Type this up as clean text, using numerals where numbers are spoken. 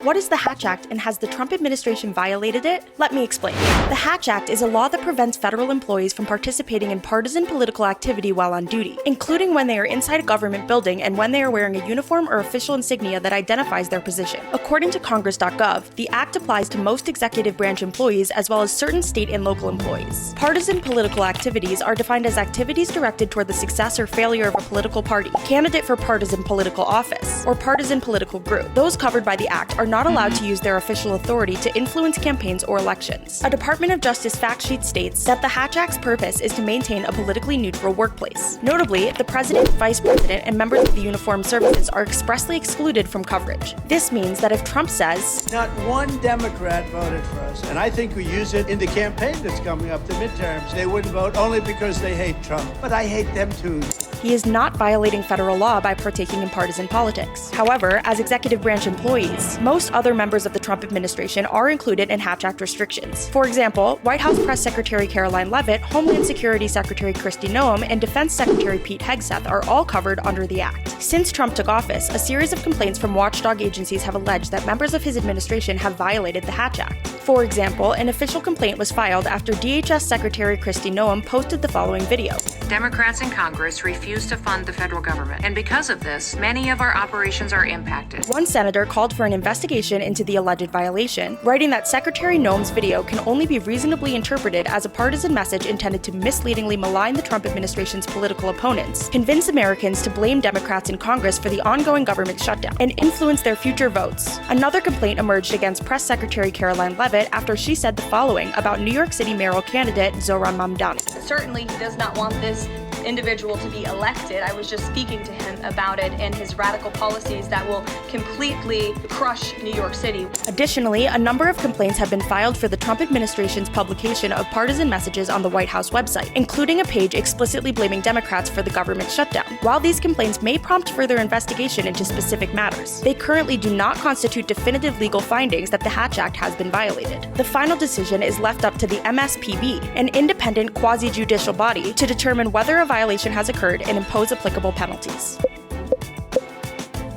What is the Hatch Act, and has the Trump administration violated it? Let me explain. The Hatch Act is a law that prevents federal employees from participating in partisan political activity while on duty, including when they are inside a government building and when they are wearing a uniform or official insignia that identifies their position. According to Congress.gov, the act applies to most executive branch employees as well as certain state and local employees. Partisan political activities are defined as activities directed toward the success or failure of a political party, candidate for partisan political office, or partisan political group. Those covered by the act are not allowed to use their official authority to influence campaigns or elections. A Department of Justice fact sheet states that the Hatch Act's purpose is to maintain a politically neutral workplace. Notably, the president, vice president, and members of the uniformed services are expressly excluded from coverage. This means that if Trump says, "Not one Democrat voted for us," and I think we use it in the campaign that's coming up, the midterms, they wouldn't vote only because they hate Trump. But I hate them too. He is not violating federal law by partaking in partisan politics. However, as executive branch employees, most other members of the Trump administration are included in Hatch Act restrictions. For example, White House Press Secretary Caroline Leavitt, Homeland Security Secretary Kristi Noem, and Defense Secretary Pete Hegseth are all covered under the act. Since Trump took office, a series of complaints from watchdog agencies have alleged that members of his administration have violated the Hatch Act. For example, an official complaint was filed after DHS Secretary Kristi Noem posted the following video. Democrats in Congress refuse to fund the federal government, and because of this, many of our operations are impacted. One senator called for an investigation into the alleged violation, writing that Secretary Noem's video can only be reasonably interpreted as a partisan message intended to misleadingly malign the Trump administration's political opponents, convince Americans to blame Democrats in Congress for the ongoing government shutdown, and influence their future votes. Another complaint emerged against Press Secretary Caroline Leavitt after she said the following about New York City mayoral candidate Zohran Mamdani. Certainly he does not want this individual to be elected. I was just speaking to him about it and his radical policies that will completely crush New York City. Additionally, a number of complaints have been filed for the Trump administration's publication of partisan messages on the White House website, including a page explicitly blaming Democrats for the government shutdown. While these complaints may prompt further investigation into specific matters, they currently do not constitute definitive legal findings that the Hatch Act has been violated. The final decision is left up to the MSPB, an independent quasi-judicial body, to determine whether a violation has occurred and impose applicable penalties.